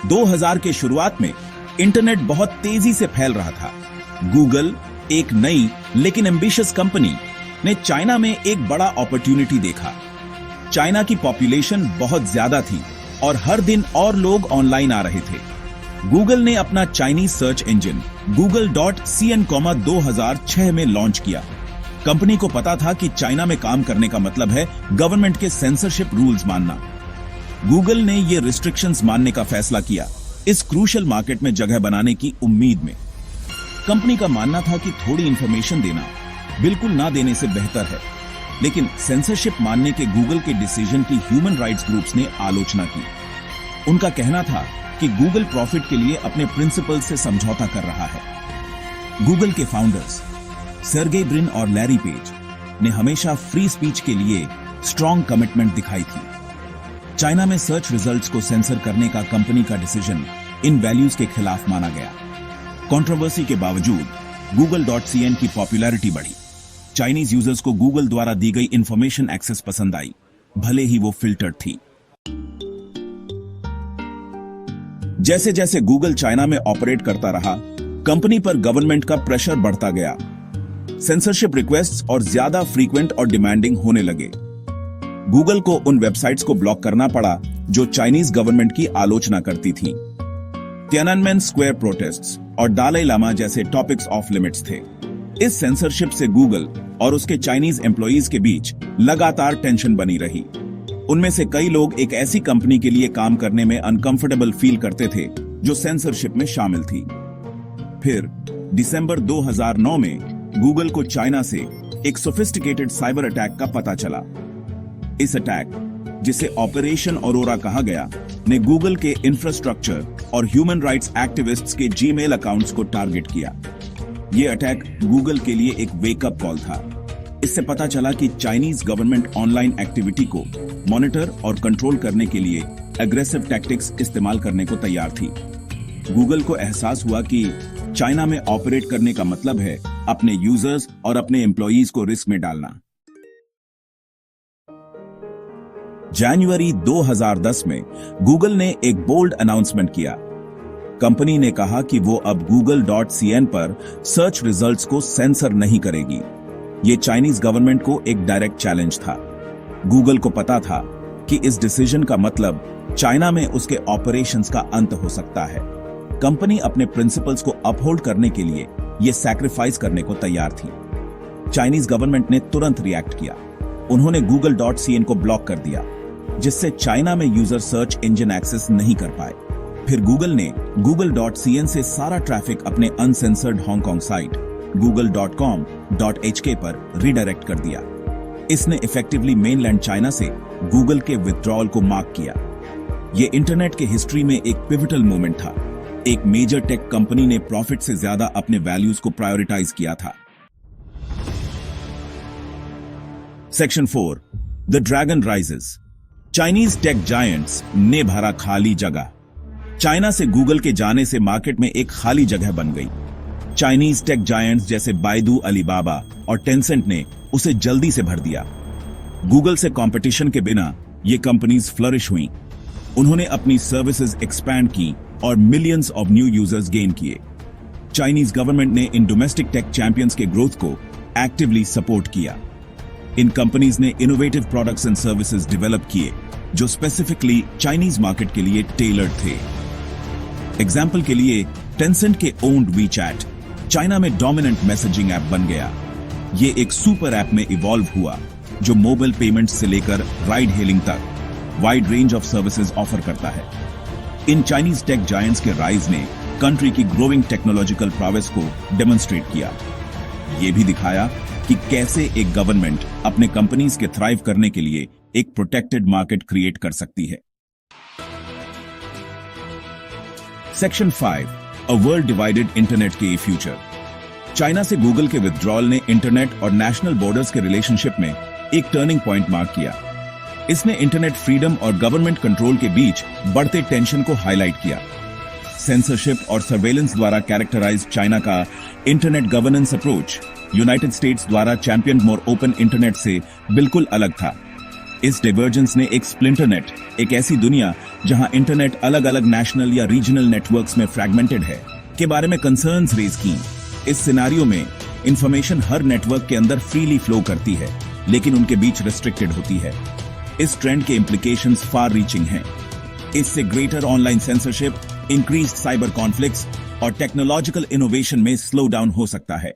2000 के शुरुआत में इंटरनेट बहुत तेजी से फैल रहा था। गूगल, एक नई लेकिन एम्बिशियस कंपनी, ने चाइना में एक बड़ा अपॉर्चुनिटी देखा। चाइना की पॉपुलेशन बहुत ज्यादा थी और हर दिन और लोग ऑनलाइन आ रहे थे। गूगल ने अपना चाइनीज सर्च इंजन Google.cn 2006 में लॉन्च किया। कंपनी को पता था कि चाइना में काम करने का मतलब है गवर्नमेंट के सेंसरशिप रूल्स मानना। गूगल ने ये रिस्ट्रिक्शंस मानने का फैसला किया, इस क्रूशियल मार्केट में जगह बनाने की उम्मीद में। कंपनी का मानना था कि थोड़ी इंफॉर्मेशन देना बिल्कुल ना देने से बेहतर है, लेकिन सेंसरशिप मानने के गूगल के डिसीजन की ह्यूमन राइट्स ग्रुप्स ने आलोचना की। उनका कहना था कि गूगल प्रॉफिट के लिए अपने प्रिंसिपल से समझौता कर रहा है। गूगल के फाउंडर्स सर्गेई ब्रिन और लैरी पेज ने हमेशा फ्री स्पीच के लिए स्ट्रॉन्ग कमिटमेंट दिखाई थी। चाइना में सर्च रिजल्ट्स को सेंसर करने का कंपनी का डिसीजन इन वैल्यूज के खिलाफ माना गया। कंट्रोवर्सी के बावजूद Google.cn की पॉपुलैरिटी बढ़ी। चाइनीज यूजर्स को गूगल द्वारा दी गई इंफॉर्मेशन एक्सेस पसंद आई, भले ही वो फिल्टर्ड थी। जैसे जैसे गूगल चाइना में ऑपरेट करता रहा, कंपनी पर गवर्नमेंट का प्रेशर बढ़ता गया। सेंसरशिप रिक्वेस्ट्स और ज्यादा फ्रीक्वेंट और डिमांडिंग होने लगे। गूगल को उन वेबसाइट्स को ब्लॉक करना पड़ा जो चाइनीज गवर्नमेंट की आलोचना करती थीं। तियाननमेन स्क्वायर प्रोटेस्ट्स और दलाई लामा जैसे टॉपिक्स ऑफ लिमिट्स थे। इस सेंसरशिप से गूगल और उसके चाइनीज एम्प्लॉइज के बीच लगातार टेंशन बनी रही। उनमें से कई लोग एक ऐसी कंपनी के लिए काम करने में अनकंफर्टेबल फील करते थे जो सेंसरशिप में शामिल थी। फिर दिसंबर 2009 में गूगल को चाइना से एक सोफिस्टिकेटेड साइबर अटैक का पता चला। इस अटैक, जिसे ऑपरेशन ऑरोरा कहा गया, ने गूगल के इंफ्रास्ट्रक्चर और ह्यूमन राइट्स एक्टिविस्ट्स के जीमेल अकाउंट्स को टारगेट किया। यह अटैक गूगल के लिए एक वेकअप कॉल था। इससे पता चला कि चाइनीज गवर्नमेंट ऑनलाइन एक्टिविटी को मॉनिटर और कंट्रोल करने के लिए एग्रेसिव टैक्टिक्स इस्तेमाल करने को तैयार थी। गूगल को एहसास हुआ कि चाइना में ऑपरेट करने का मतलब है अपने यूजर्स और अपने एम्प्लॉइज को रिस्क में डालना। जनवरी 2010 में गूगल ने एक बोल्ड अनाउंसमेंट किया। कंपनी ने कहा कि वो अब Google.cn पर सर्च रिजल्ट्स को सेंसर नहीं करेगी। ये चाइनीज गवर्नमेंट को एक डायरेक्ट चैलेंज था। गूगल को पता था कि इस डिसीजन का मतलब चाइना में उसके ऑपरेशंस का अंत हो सकता है। कंपनी अपने प्रिंसिपल्स को अपहोल्ड करने के लिए ये सैक्रिफाइस करने को तैयार थी। चाइनीज गवर्नमेंट ने तुरंत रिएक्ट किया। उन्होंने Google.cn को ब्लॉक कर दिया, जिससे चाइना में यूजर सर्च इंजन एक्सेस नहीं कर पाए। फिर गूगल ने Google.cn से सारा ट्रैफिक अपने अनसेंसर्ड हांगकांग साइट google.com.hk पर रिडायरेक्ट कर दिया। इसने इफेक्टिवली मेनलैंड चाइना से गूगल के विथड्रॉल को मार्क किया। यह इंटरनेट के हिस्ट्री में एक पिवटल मोमेंट था। एक मेजर टेक कंपनी ने प्रॉफिट से ज्यादा अपने वैल्यूज को प्रायोरिटाइज किया था। Section 4, the dragon rises. Chinese tech giants ने भरा खाली जगह। चाइना से गूगल के जाने से मार्केट में एक खाली जगह बन गई। चाइनीज टेक जायंट्स जैसे बाइडू, अलीबाबा और टेंसेंट ने उसे जल्दी से भर दिया। गूगल से कंपटीशन के बिना ये कंपनीज फ्लरिश हुई। उन्होंने अपनी सर्विसेज एक्सपैंड की और millions of new users gain किए। चाइनीज गवर्नमेंट ने इन डोमेस्टिक टेक चैंपियंस के ग्रोथ को एक्टिवली सपोर्ट किया। इन कंपनीज ने innovative products and services develop किए जो स्पेसिफिकली चाइनीज मार्केट के लिए टेलर्ड थे। एग्जाम्पल के लिए टेंसेंट के ओन्ड वीचैट चाइना में डोमिनेंट मैसेजिंग ऐप बन गया। ये एक सुपर ऐप में इवॉल्व हुआ जो मोबाइल पेमेंट्स से लेकर राइड हेलिंग तक wide range of services offer करता है। इन चाइनीज टेक जायंट्स के राइज ने कंट्री की ग्रोइंग टेक्नोलॉजिकल प्रोग्रेस को डेमोन्स्ट्रेट किया। ये भी दिखाया कि कैसे एक गवर्नमेंट अपने कंपनीज के थ्राइव करने के लिए एक प्रोटेक्टेड मार्केट क्रिएट कर सकती है। Section 5, a world divided internet के फ्यूचर। चाइना से गूगल के विथड्रॉल ने इंटरनेट और नेशनल बॉर्डर्स के रिलेशनशिप में एक टर्निंग पॉइंट मार्क किया। इसने इंटरनेट फ्रीडम और गवर्नमेंट कंट्रोल के बीच बढ़ते टेंशन को हाईलाइट किया। सेंसरशिप और सर्वेलेंस द्वारा कैरेक्टराइज्ड चाइना का internet governance approach United states द्वारा चैंपियन मोर ओपन इंटरनेट से बिल्कुल अलग था। इस डाइवर्जेंस ने एक स्प्लिंटर नेट, एक ऐसी दुनिया जहां इंटरनेट अलग अलग नेशनल या रीजनल नेटवर्क्स में फ्रैगमेंटेड है, के बारे में कंसर्न्स रेज की। इस सिनेरियो में इंफॉर्मेशन हर नेटवर्क के अंदर फ्रीली फ्लो करती है, लेकिन उनके बीच रेस्ट्रिक्टेड होती है। इस ट्रेंड के इम्प्लीकेशंस फार रीचिंग हैं। इससे greater online censorship, increased cyber conflicts और टेक्नोलॉजिकल इनोवेशन में स्लो डाउन हो सकता है।